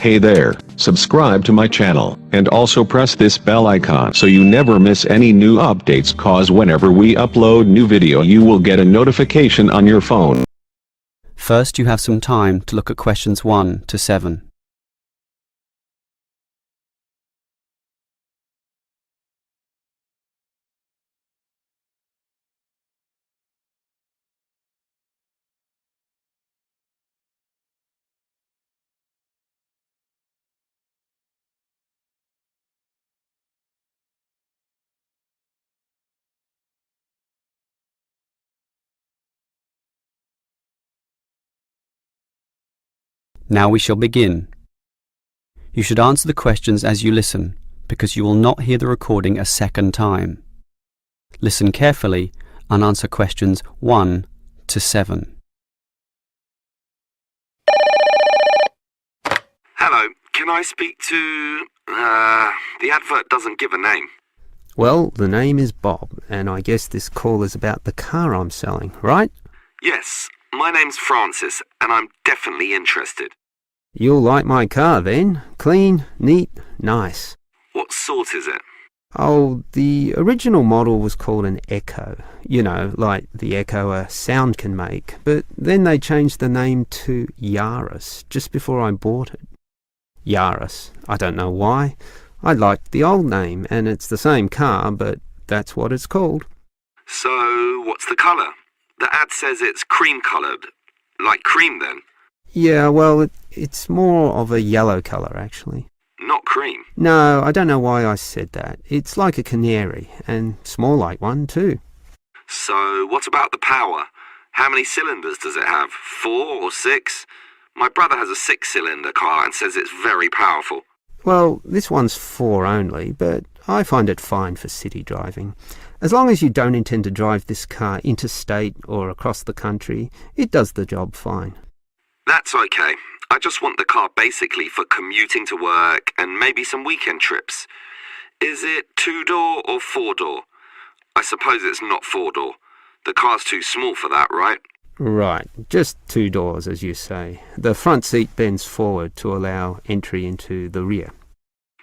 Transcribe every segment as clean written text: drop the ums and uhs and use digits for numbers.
Hey there, subscribe to my channel, and also press this bell icon so you never miss any new updates, cause whenever we upload new video you will get a notification on your phone. First, you have some time to look at questions 1 to 7. Now we shall begin. You should answer the questions as you listen, because you will not hear the recording a second time. Listen carefully and answer questions 1 to 7. Hello, can I speak to... the advert doesn't give a name. Well, the name is Bob, and I guess this call is about the car I'm selling, right? Yes, my name's Francis, and I'm definitely interested. You'll like my car then. Clean, neat, nice. What sort is it? Oh, the original model was called an Echo. You know, like the echo a sound can make. But then they changed the name to Yaris just before I bought it. Yaris. I don't know why. I liked the old name, and it's the same car, but that's what it's called. So, what's the colour? The ad says it's cream-coloured. Like cream, then? Yeah, well, it's more of a yellow colour, actually. Not cream? No, I don't know why I said that. It's like a canary, and small like one, too. So, what about the power? How many cylinders does it have? 4 or 6? My brother has a 6-cylinder car and says it's very powerful. Well, this one's 4 only, but I find it fine for city driving. As long as you don't intend to drive this car interstate or across the country, it does the job fine. That's okay. I just want the car basically for commuting to work and maybe some weekend trips. Is it 2-door or 4-door? I suppose it's not 4-door. The car's too small for that, right? Right, just 2 doors, as you say. The front seat bends forward to allow entry into the rear.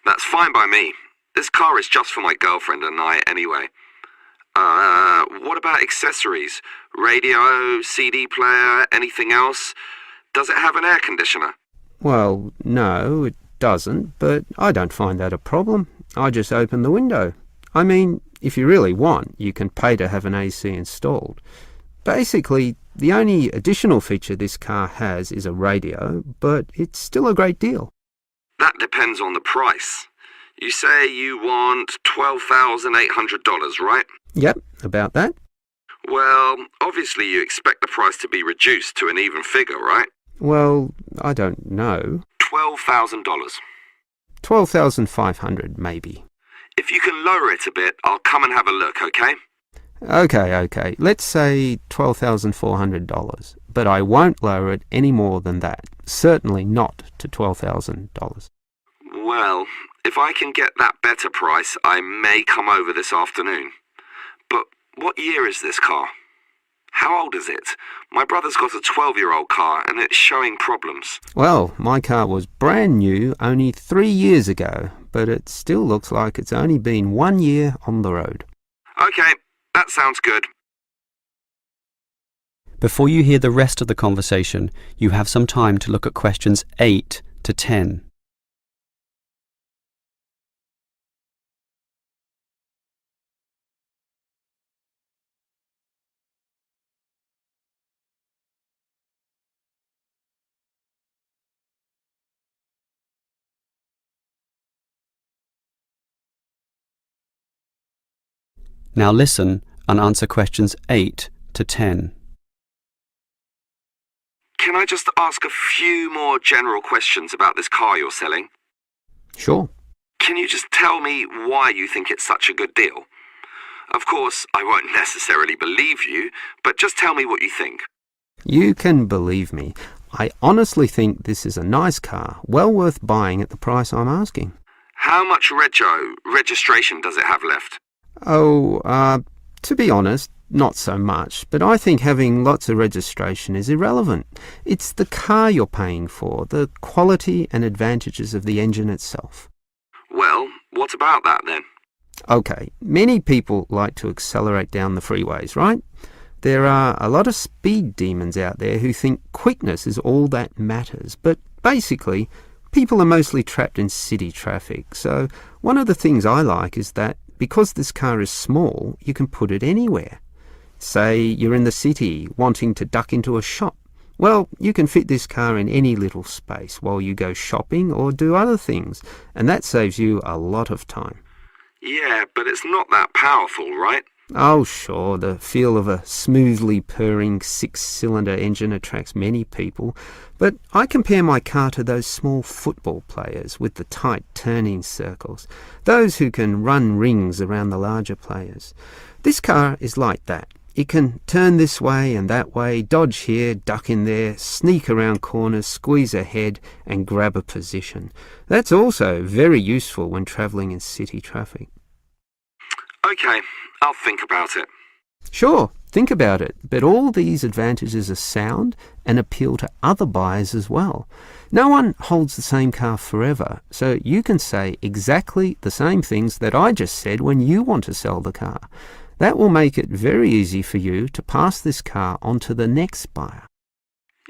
That's fine by me. This car is just for my girlfriend and I anyway. What about accessories? Radio, CD player, anything else? Does it have an air conditioner? Well, no, it doesn't, but I don't find that a problem. I just open the window. I mean, if you really want, you can pay to have an AC installed. Basically, the only additional feature this car has is a radio, but it's still a great deal. That depends on the price. You say you want $12,800, right? Yep, about that. Well, obviously you expect the price to be reduced to an even figure, right? Well, I don't know. $12,000. $12,500, maybe. If you can lower it a bit, I'll come and have a look, okay? Okay. Let's say $12,400, but I won't lower it any more than that. Certainly not to $12,000. Well, if I can get that better price, I may come over this afternoon. But what year is this car? How old is it? My brother's got a 12-year-old car and it's showing problems. Well, my car was brand new only 3 years ago, but it still looks like it's only been 1 year on the road. Okay, that sounds good. Before you hear the rest of the conversation, you have some time to look at questions 8 to 10. Now listen and answer questions 8 to 10. Can I just ask a few more general questions about this car you're selling? Sure. Can you just tell me why you think it's such a good deal? Of course, I won't necessarily believe you, but just tell me what you think. You can believe me. I honestly think this is a nice car, well worth buying at the price I'm asking. How much registration does it have left? Oh, To be honest, not so much, but I think having lots of registration is irrelevant. It's the car you're paying for, the quality and advantages of the engine itself. Well, what about that then? Okay, many people like to accelerate down the freeways, right? There are a lot of speed demons out there who think quickness is all that matters, but basically, people are mostly trapped in city traffic. So one of the things I like is that because this car is small, you can put it anywhere. Say you're in the city wanting to duck into a shop. Well, you can fit this car in any little space while you go shopping or do other things, and that saves you a lot of time. Yeah, but it's not that powerful, right? Oh, sure, the feel of a smoothly purring six-cylinder engine attracts many people, but I compare my car to those small football players with the tight turning circles, those who can run rings around the larger players. This car is like that. It can turn this way and that way, dodge here, duck in there, sneak around corners, squeeze ahead and grab a position. That's also very useful when travelling in city traffic. Okay, I'll think about it. Sure, think about it, but all these advantages are sound and appeal to other buyers as well. No one holds the same car forever, so you can say exactly the same things that I just said when you want to sell the car. That will make it very easy for you to pass this car on to the next buyer.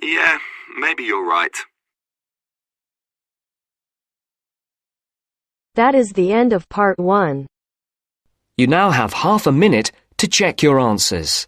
Yeah, maybe you're right. That is the end of part 1. You now have half a minute to check your answers.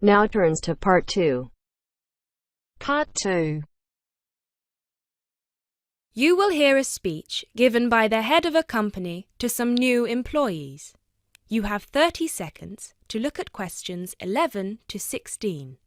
Now turns to part 2. Part 2. You will hear a speech given by the head of a company to some new employees. You have 30 seconds to look at questions 11 to 16.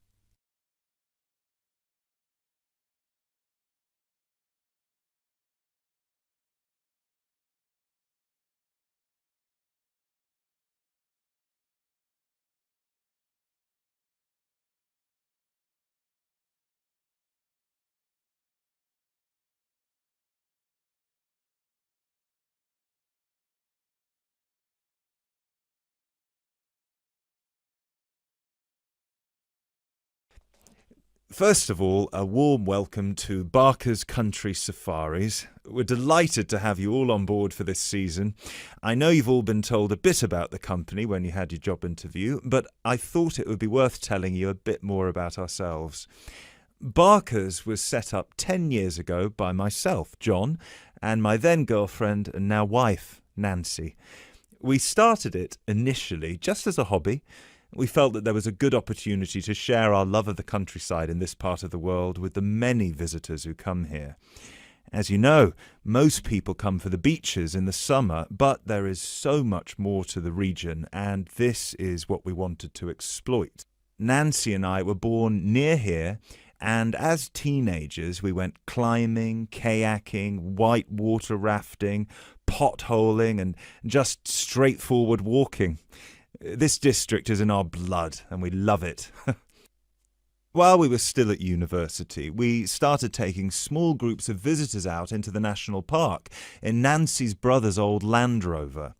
First of all, a warm welcome to Barker's Country Safaris. We're delighted to have you all on board for this season. I know you've all been told a bit about the company when you had your job interview, but I thought it would be worth telling you a bit more about ourselves. Barker's was set up 10 years ago by myself, John, and my then girlfriend and now wife, Nancy. We started it initially just as a hobby. We felt that there was a good opportunity to share our love of the countryside in this part of the world with the many visitors who come here. As you know, most people come for the beaches in the summer, but there is so much more to the region, and this is what we wanted to exploit. Nancy and I were born near here, and as teenagers we went climbing, kayaking, whitewater rafting, potholing, and just straightforward walking. This district is in our blood, and we love it. While we were still at university, we started taking small groups of visitors out into the national park in Nancy's brother's old Land Rover.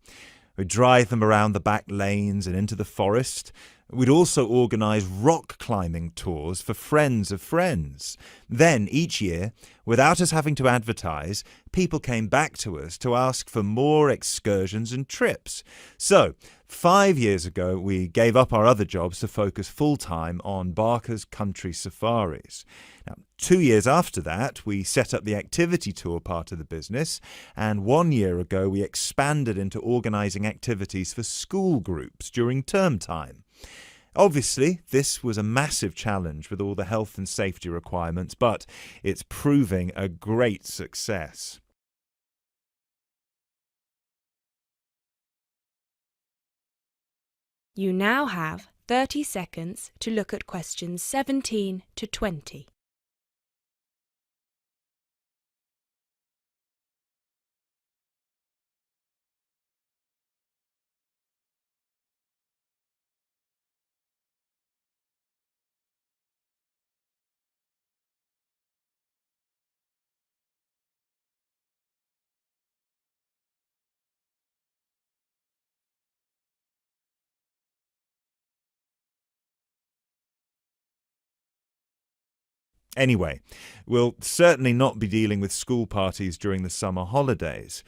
We'd drive them around the back lanes and into the forest. We'd also organise rock climbing tours for friends of friends. Then, each year, without us having to advertise, people came back to us to ask for more excursions and trips. So, 5 years ago, we gave up our other jobs to focus full-time on Barker's Country Safaris. Now, 2 years after that, we set up the activity tour part of the business, and 1 year ago, we expanded into organising activities for school groups during term time. Obviously, this was a massive challenge with all the health and safety requirements, but it's proving a great success. You now have 30 seconds to look at questions 17 to 20. Anyway, we'll certainly not be dealing with school parties during the summer holidays.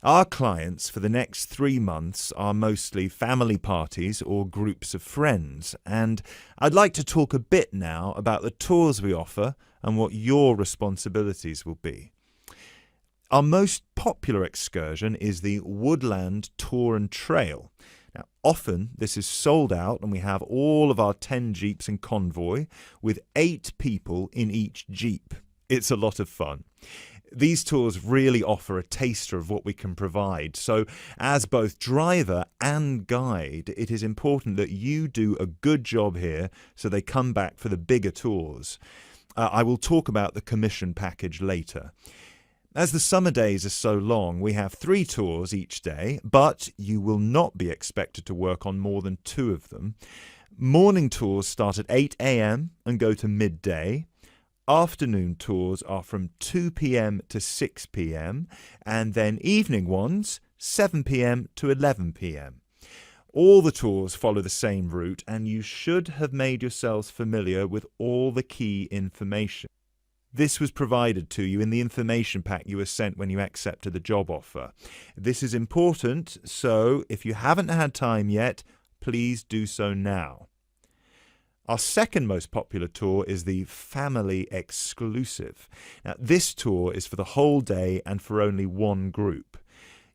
Our clients for the next 3 months are mostly family parties or groups of friends, and I'd like to talk a bit now about the tours we offer and what your responsibilities will be. Our most popular excursion is the Woodland Tour and Trail. Now, often this is sold out and we have all of our 10 jeeps in convoy with 8 people in each jeep. It's a lot of fun. These tours really offer a taster of what we can provide. So as both driver and guide, it is important that you do a good job here so they come back for the bigger tours. I will talk about the commission package later. As the summer days are so long, we have 3 tours each day, but you will not be expected to work on more than 2 of them. Morning tours start at 8 a.m. and go to midday. Afternoon tours are from 2 p.m. to 6 p.m. and then evening ones 7 p.m. to 11 p.m. All the tours follow the same route and you should have made yourselves familiar with all the key information. This was provided to you in the information pack you were sent when you accepted the job offer. This is important, so if you haven't had time yet, please do so now. Our second most popular tour is the Family Exclusive. Now, this tour is for the whole day and for only one group.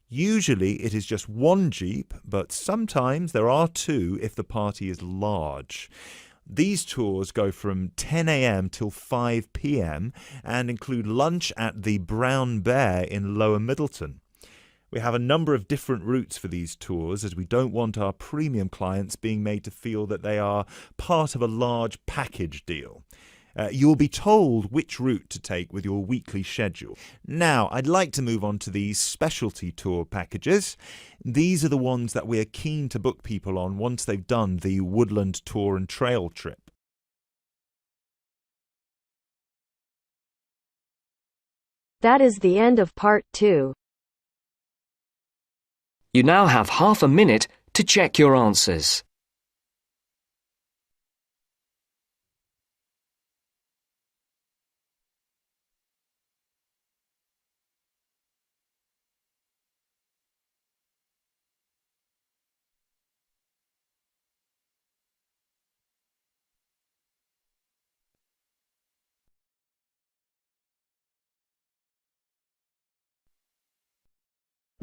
Usually it is just one jeep, but sometimes there are 2 if the party is large. These tours go from 10 a.m. till 5 p.m. and include lunch at the Brown Bear in Lower Middleton. We have a number of different routes for these tours as we don't want our premium clients being made to feel that they are part of a large package deal. You will be told which route to take with your weekly schedule. Now, I'd like to move on to these specialty tour packages. These are the ones that we're keen to book people on once they've done the Woodland Tour and Trail trip. That is the end of part 2. You now have half a minute to check your answers.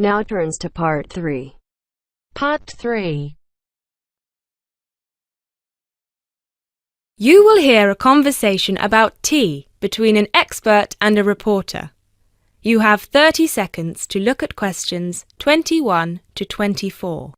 Now turns to part 3. Part 3. You will hear a conversation about tea between an expert and a reporter. You have 30 seconds to look at questions 21 to 24.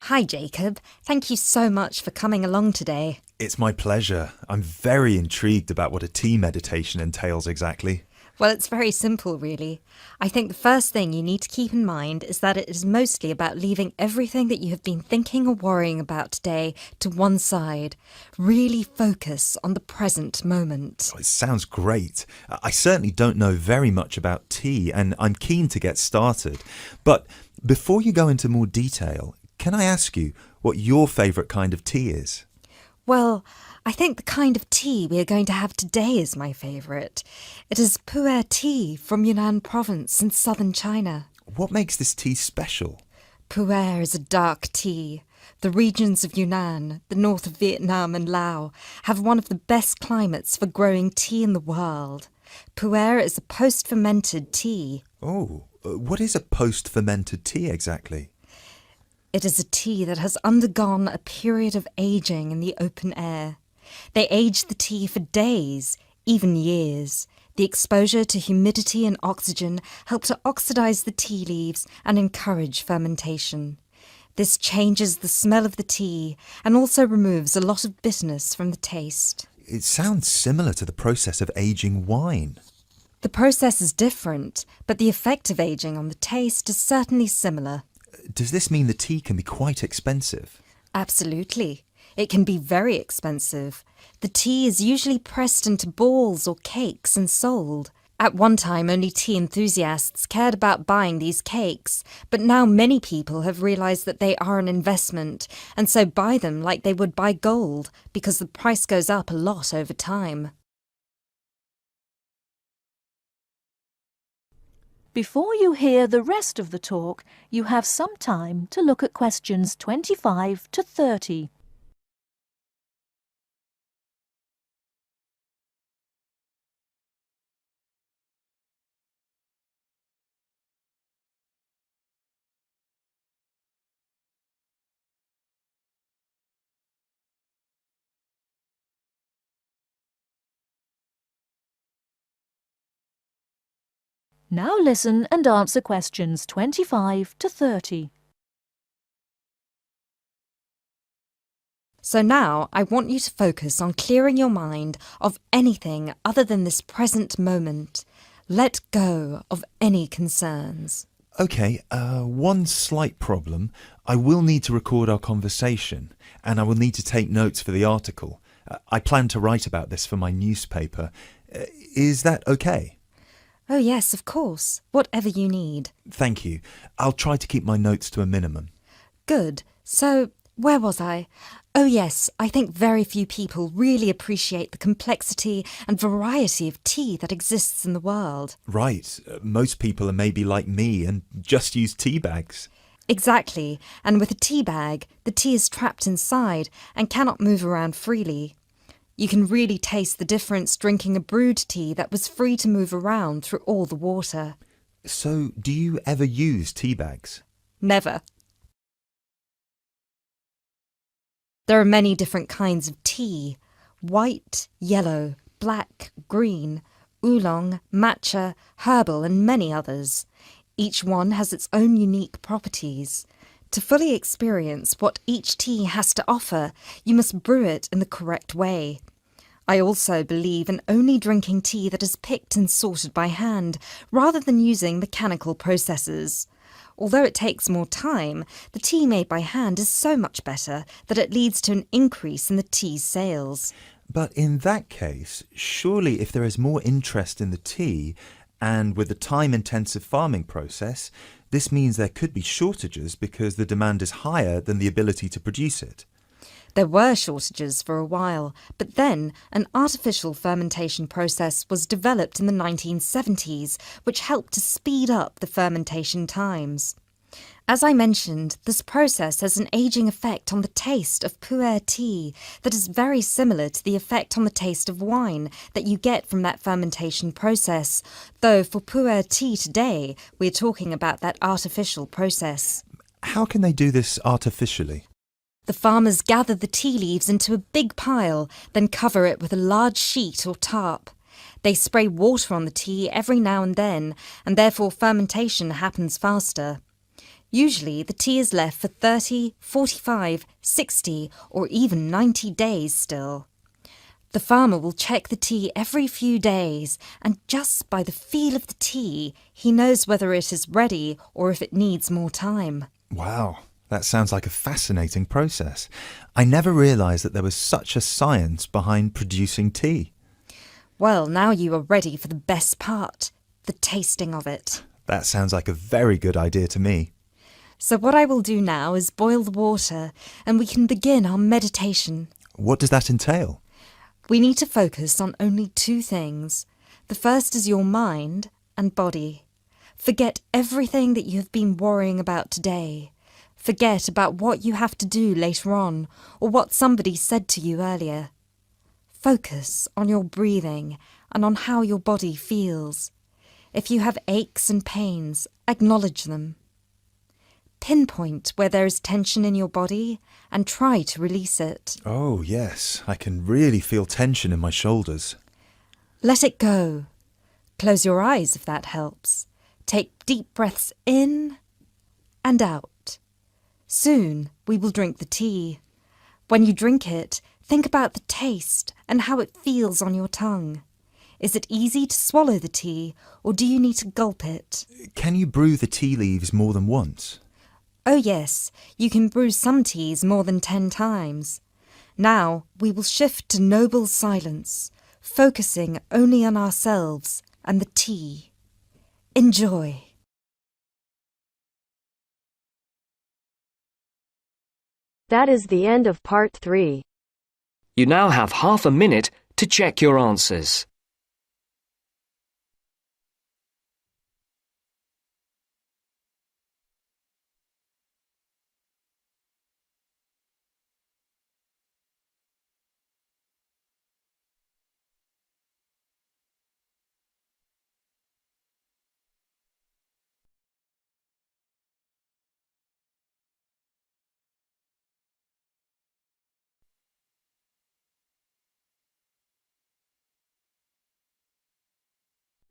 Hi Jacob, thank you so much for coming along today. It's my pleasure. I'm very intrigued about what a tea meditation entails exactly. Well, it's very simple really. I think the first thing you need to keep in mind is that it is mostly about leaving everything that you have been thinking or worrying about today to one side. Really focus on the present moment. It sounds great. I certainly don't know very much about tea and I'm keen to get started. But before you go into more detail, can I ask you what your favourite kind of tea is? Well, I think the kind of tea we are going to have today is my favourite. It is pu'er tea from Yunnan province in southern China. What makes this tea special? Pu'er is a dark tea. The regions of Yunnan, the north of Vietnam and Laos, have one of the best climates for growing tea in the world. Pu'er is a post-fermented tea. Oh, what is a post-fermented tea exactly? It is a tea that has undergone a period of aging in the open air. They age the tea for days, even years. The exposure to humidity and oxygen help to oxidize the tea leaves and encourage fermentation. This changes the smell of the tea and also removes a lot of bitterness from the taste. It sounds similar to the process of aging wine. The process is different, but the effect of aging on the taste is certainly similar. Does this mean the tea can be quite expensive? Absolutely. It can be very expensive. The tea is usually pressed into balls or cakes and sold. At one time, only tea enthusiasts cared about buying these cakes, but now many people have realized that they are an investment, and so buy them like they would buy gold, because the price goes up a lot over time. Before you hear the rest of the talk, you have some time to look at questions 25 to 30. Now listen and answer questions 25 to 30. So now I want you to focus on clearing your mind of anything other than this present moment. Let go of any concerns. Okay, one slight problem. I will need to record our conversation, and I will need to take notes for the article. I plan to write about this for my newspaper. Is that okay? Oh yes, of course. Whatever you need. Thank you. I'll try to keep my notes to a minimum. Good. So, where was I? Oh yes, I think very few people really appreciate the complexity and variety of tea that exists in the world. Right. Most people are maybe like me and just use tea bags. Exactly. And with a tea bag, the tea is trapped inside and cannot move around freely. You can really taste the difference drinking a brewed tea that was free to move around through all the water. So, do you ever use tea bags? Never. There are many different kinds of tea: white, yellow, black, green, oolong, matcha, herbal and many others. Each one has its own unique properties. To fully experience what each tea has to offer, you must brew it in the correct way. I also believe in only drinking tea that is picked and sorted by hand, rather than using mechanical processes. Although it takes more time, the tea made by hand is so much better that it leads to an increase in the tea's sales. But in that case, surely if there is more interest in the tea, and with the time-intensive farming process, this means there could be shortages because the demand is higher than the ability to produce it. There were shortages for a while, but then an artificial fermentation process was developed in the 1970s, which helped to speed up the fermentation times. As I mentioned, this process has an aging effect on the taste of pu'er tea that is very similar to the effect on the taste of wine that you get from that fermentation process, though for pu'er tea today, we're talking about that artificial process. How can they do this artificially? The farmers gather the tea leaves into a big pile, then cover it with a large sheet or tarp. They spray water on the tea every now and then, and therefore fermentation happens faster. Usually, the tea is left for 30, 45, 60 or even 90 days still. The farmer will check the tea every few days, and just by the feel of the tea, he knows whether it is ready or if it needs more time. Wow, that sounds like a fascinating process. I never realised that there was such a science behind producing tea. Well, now you are ready for the best part, the tasting of it. That sounds like a very good idea to me. So what I will do now is boil the water, and we can begin our meditation. What does that entail? We need to focus on only two things. The first is your mind and body. Forget everything that you have been worrying about today. Forget about what you have to do later on or what somebody said to you earlier. Focus on your breathing and on how your body feels. If you have aches and pains, acknowledge them. Pinpoint where there is tension in your body and try to release it. Oh, yes. I can really feel tension in my shoulders. Let it go. Close your eyes if that helps. Take deep breaths in and out. Soon we will drink the tea. When you drink it, think about the taste and how it feels on your tongue. Is it easy to swallow the tea, or do you need to gulp it? Can you brew the tea leaves more than once? Oh yes, you can brew some teas more than 10 times. Now we will shift to noble silence, focusing only on ourselves and the tea. Enjoy. That is the end of part 3. You now have half a minute to check your answers.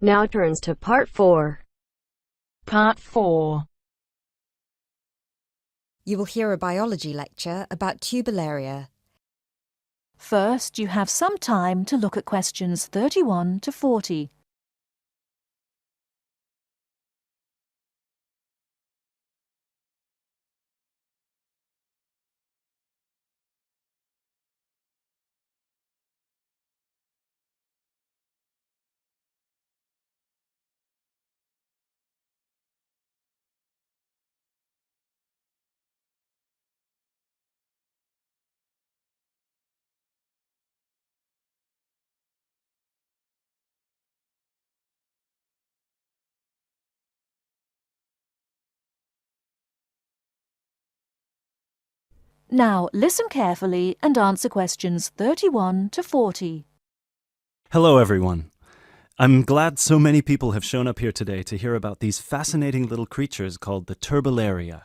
Now turns to part 4. Part 4. You will hear a biology lecture about tubellaria. First, you have some time to look at questions 31 to 40. Now, listen carefully and answer questions 31 to 40. Hello, everyone. I'm glad so many people have shown up here today to hear about these fascinating little creatures called the turbellaria.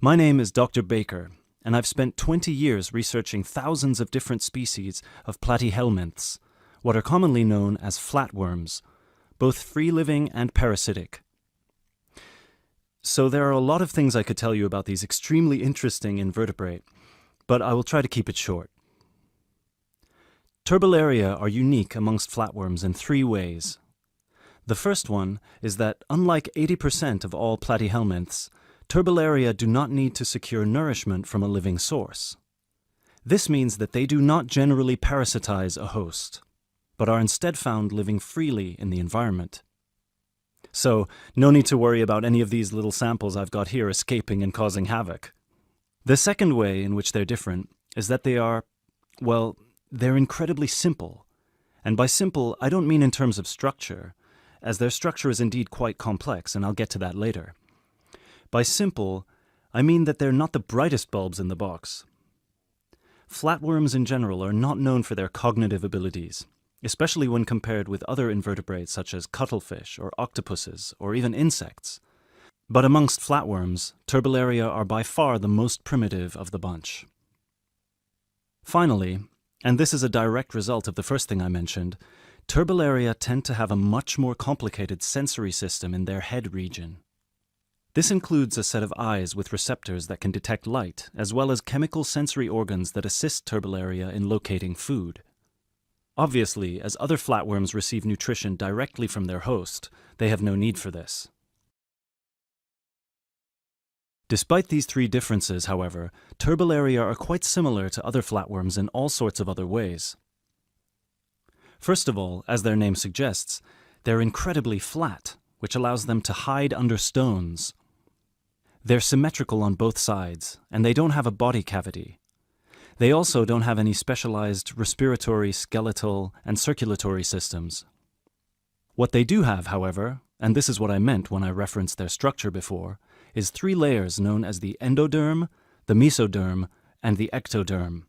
My name is Dr. Baker, and I've spent 20 years researching thousands of different species of platyhelminths, what are commonly known as flatworms, both free-living and parasitic. So there are a lot of things I could tell you about these extremely interesting invertebrate, but I will try to keep it short. Turbellaria are unique amongst flatworms in 3 ways. The first one is that, unlike 80% of all platyhelminths, turbellaria do not need to secure nourishment from a living source. This means that they do not generally parasitize a host, but are instead found living freely in the environment. So, no need to worry about any of these little samples I've got here escaping and causing havoc. The second way in which they're different is that they are, well, they're incredibly simple. And by simple, I don't mean in terms of structure, as their structure is indeed quite complex, and I'll get to that later. By simple, I mean that they're not the brightest bulbs in the box. Flatworms in general are not known for their cognitive abilities, especially when compared with other invertebrates such as cuttlefish or octopuses or even insects. But amongst flatworms, turbellaria are by far the most primitive of the bunch. Finally, and this is a direct result of the first thing I mentioned, turbellaria tend to have a much more complicated sensory system in their head region. This includes a set of eyes with receptors that can detect light, as well as chemical sensory organs that assist turbellaria in locating food. Obviously, as other flatworms receive nutrition directly from their host, they have no need for this. Despite these 3 differences, however, turbellaria are quite similar to other flatworms in all sorts of other ways. First of all, as their name suggests, they're incredibly flat, which allows them to hide under stones. They're symmetrical on both sides, and they don't have a body cavity. They also don't have any specialized respiratory, skeletal, and circulatory systems. What they do have, however, and this is what I meant when I referenced their structure before, is 3 layers known as the endoderm, the mesoderm, and the ectoderm,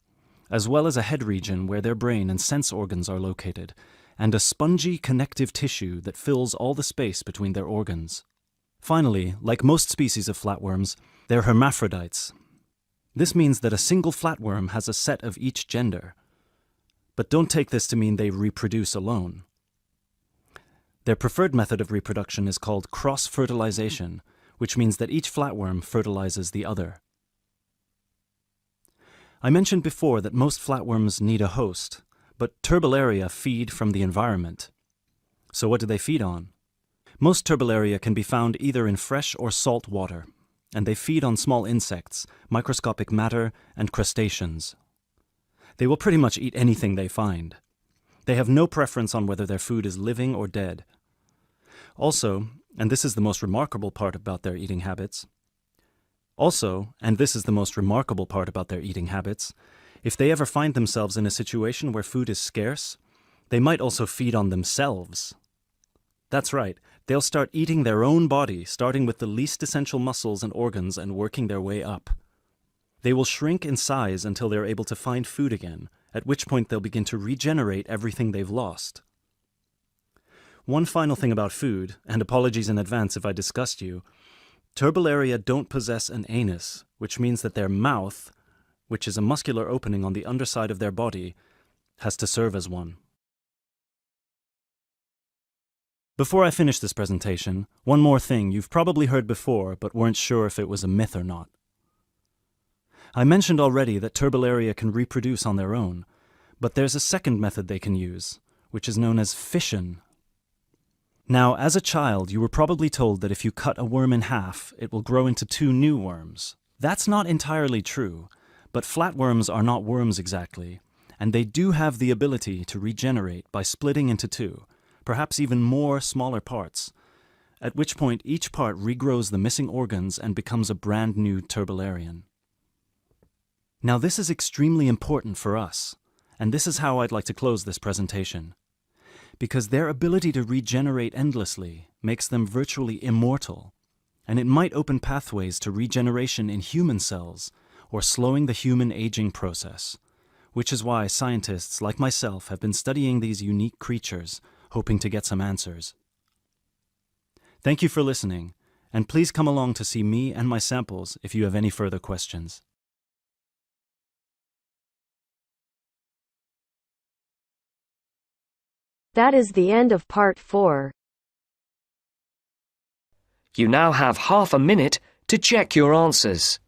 as well as a head region where their brain and sense organs are located, and a spongy connective tissue that fills all the space between their organs. Finally, like most species of flatworms, they're hermaphrodites. This means that a single flatworm has a set of each gender. But don't take this to mean they reproduce alone. Their preferred method of reproduction is called cross-fertilization, which means that each flatworm fertilizes the other. I mentioned before that most flatworms need a host, but Turbellaria feed from the environment. So what do they feed on? Most Turbellaria can be found either in fresh or salt water, and they feed on small insects, microscopic matter, and crustaceans. They will pretty much eat anything they find. They have no preference on whether their food is living or dead. Also, and this is the most remarkable part about their eating habits, if they ever find themselves in a situation where food is scarce, they might also feed on themselves. That's right, they'll start eating their own body, starting with the least essential muscles and organs and working their way up. They will shrink in size until they're able to find food again, at which point they'll begin to regenerate everything they've lost. One final thing about food, and apologies in advance if I disgust you, Turbellaria don't possess an anus, which means that their mouth, which is a muscular opening on the underside of their body, has to serve as one. Before I finish this presentation, one more thing you've probably heard before but weren't sure if it was a myth or not. I mentioned already that Turbellaria can reproduce on their own, but there's a second method they can use, which is known as fission. Now, as a child, you were probably told that if you cut a worm in half, it will grow into 2 new worms. That's not entirely true, but flatworms are not worms exactly, and they do have the ability to regenerate by splitting into 2, perhaps even more smaller parts, at which point each part regrows the missing organs and becomes a brand new Turbellarian. Now this is extremely important for us, and this is how I'd like to close this presentation. Because their ability to regenerate endlessly makes them virtually immortal, and it might open pathways to regeneration in human cells or slowing the human aging process, which is why scientists like myself have been studying these unique creatures, hoping to get some answers. Thank you for listening, and please come along to see me and my samples if you have any further questions. That is the end of part 4. You now have half a minute to check your answers.